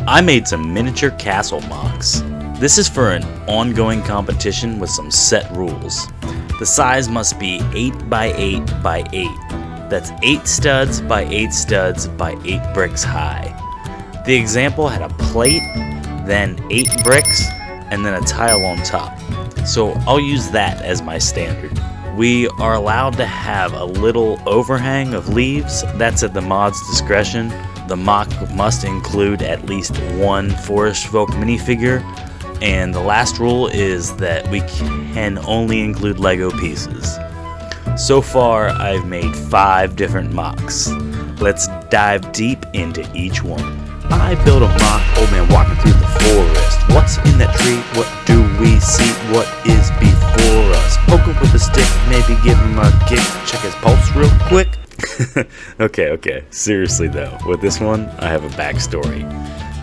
I made some miniature castle mocks. This is for an ongoing competition with some set rules. The size must be 8 by 8 by 8. That's 8 studs by 8 studs by 8 bricks high. The example had a plate, then 8 bricks, and then a tile on top. So I'll use that as my standard. We are allowed to have a little overhang of leaves. That's at the mod's discretion. The mock must include at least one forestfolk minifigure, and the last rule is that we can only include LEGO pieces. So far, I've made 5 different mocks. Let's dive deep into each one. I built a mock old man walking through the forest. What's in that tree? What do we see? What is before us? Poke him with a stick, maybe give him a kick. Check his pulse real quick. Okay. Seriously though, with this one, I have a backstory.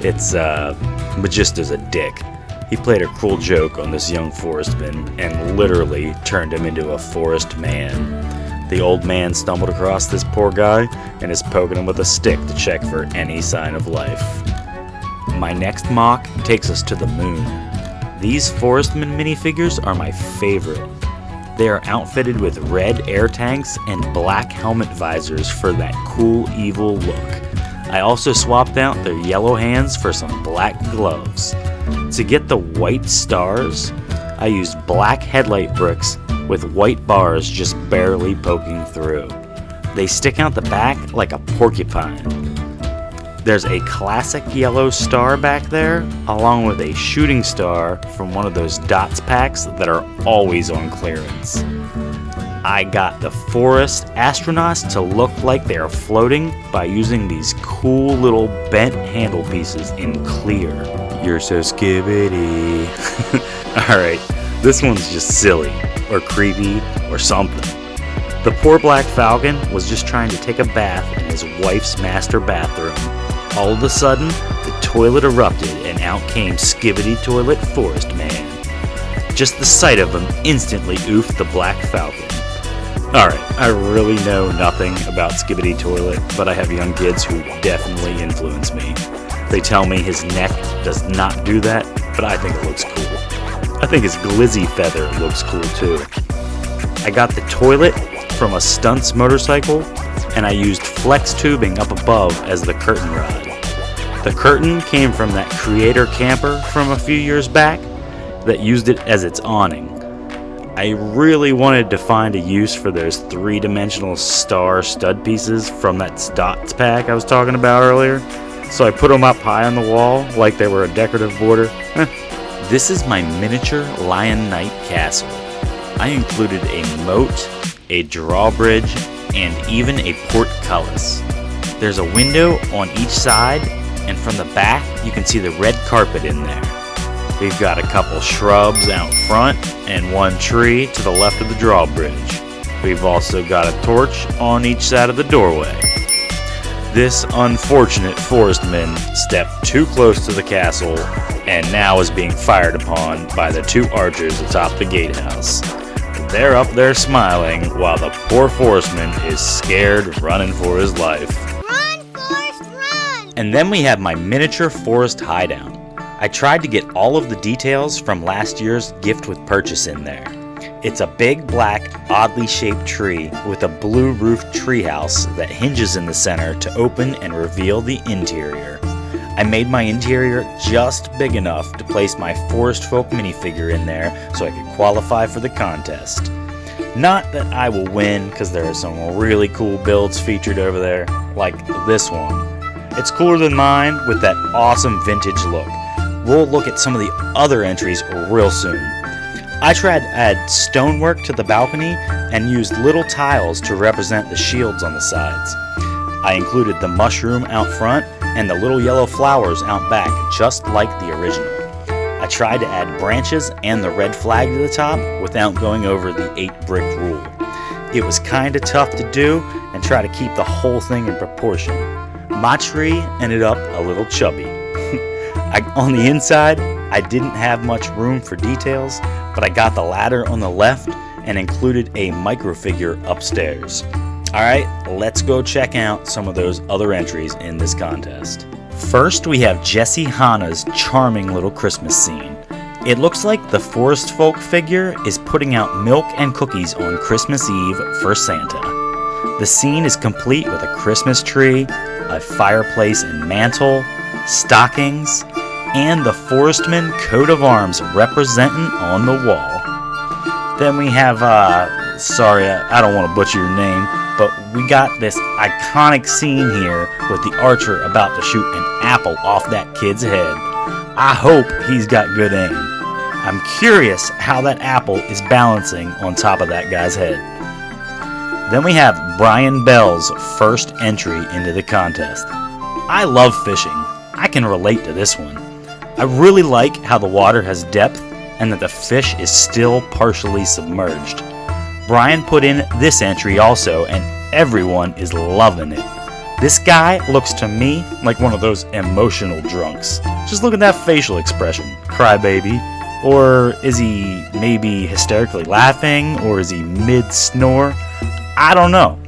It's, Magista's a dick. He played a cruel joke on this young forestman and literally turned him into a forest man. The old man stumbled across this poor guy and is poking him with a stick to check for any sign of life. My next mock takes us to the moon. These Forestmen minifigures are my favorite. They are outfitted with red air tanks and black helmet visors for that cool, evil look. I also swapped out their yellow hands for some black gloves. To get the white stars, I used black headlight bricks with white bars just barely poking through. They stick out the back like a porcupine. There's a classic yellow star back there, along with a shooting star from one of those dots packs that are always on clearance. I got the forest astronauts to look like they are floating by using these cool little bent handle pieces in clear. You're so skibbity. Alright, this one's just silly, or creepy, or something. The poor black falcon was just trying to take a bath in his wife's master bathroom. All of a sudden, the toilet erupted and out came Skibbity Toilet Forest Man. Just the sight of him instantly oofed the black falcon. Alright, I really know nothing about Skibbity Toilet, but I have young kids who definitely influence me. They tell me his neck does not do that, but I think it looks cool. I think his glizzy feather looks cool too. I got the toilet from a stunts motorcycle, and I used flex tubing up above as the curtain rod. The curtain came from that creator camper from a few years back that used it as its awning. I really wanted to find a use for those 3-dimensional star stud pieces from that dots pack I was talking about earlier, so I put them up high on the wall like they were a decorative border. This is my miniature Lion Knight castle. I included a moat, a drawbridge, and even a portcullis. There's a window on each side, and from the back you can see the red carpet in there. We've got a couple shrubs out front and one tree to the left of the drawbridge. We've also got a torch on each side of the doorway. This unfortunate forestman stepped too close to the castle and now is being fired upon by the 2 archers atop the gatehouse. They're up there smiling while the poor forestman is scared, running for his life. Run, Forest, run! And then we have my miniature forest hideout. I tried to get all of the details from last year's gift with purchase in there. It's a big black, oddly shaped tree with a blue roofed treehouse that hinges in the center to open and reveal the interior. I made my interior just big enough to place my forestfolk minifigure in there so I could qualify for the contest. Not that I will win, because there are some really cool builds featured over there, like this one. It's cooler than mine with that awesome vintage look. We'll look at some of the other entries real soon. I tried to add stonework to the balcony and used little tiles to represent the shields on the sides. I included the mushroom out front and the little yellow flowers out back, just like the original. I tried to add branches and the red flag to the top without going over the 8-brick rule. It was kinda tough to do and try to keep the whole thing in proportion. My tree ended up a little chubby. On the inside, I didn't have much room for details, but I got the ladder on the left and included a microfigure upstairs. Alright, let's go check out some of those other entries in this contest. First, we have Jesse Hana's charming little Christmas scene. It looks like the Forestfolk figure is putting out milk and cookies on Christmas Eve for Santa. The scene is complete with a Christmas tree, a fireplace and mantle, stockings, and the Forestmen coat of arms representing on the wall. Then we have, sorry, I don't want to butcher your name, but we got this iconic scene here with the archer about to shoot an apple off that kid's head. I hope he's got good aim. I'm curious how that apple is balancing on top of that guy's head. Then we have Brian Bell's first entry into the contest. I love fishing. I can relate to this one. I really like how the water has depth and that the fish is still partially submerged. Brian put in this entry also, and everyone is loving it. This guy looks to me like one of those emotional drunks. Just look at that facial expression. Crybaby. Or is he maybe hysterically laughing? Or is he mid-snore? I don't know.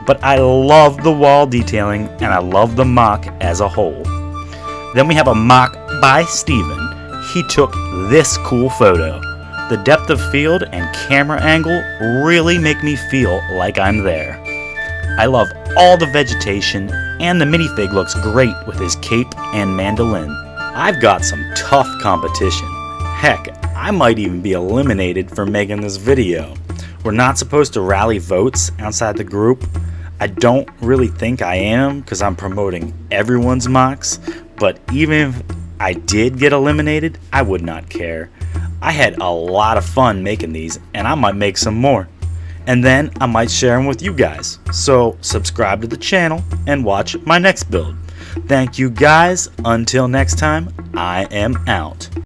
But I love the wall detailing, and I love the mock as a whole. Then we have a mock by Steven. He took this cool photo. The depth of field and camera angle really make me feel like I'm there. I love all the vegetation, and the minifig looks great with his cape and mandolin. I've got some tough competition. Heck, I might even be eliminated for making this video. We're not supposed to rally votes outside the group. I don't really think I am because I'm promoting everyone's mocks, but even if I did get eliminated, I would not care. I had a lot of fun making these, and I might make some more. And then I might share them with you guys. So subscribe to the channel and watch my next build. Thank you guys. Until next time, I am out.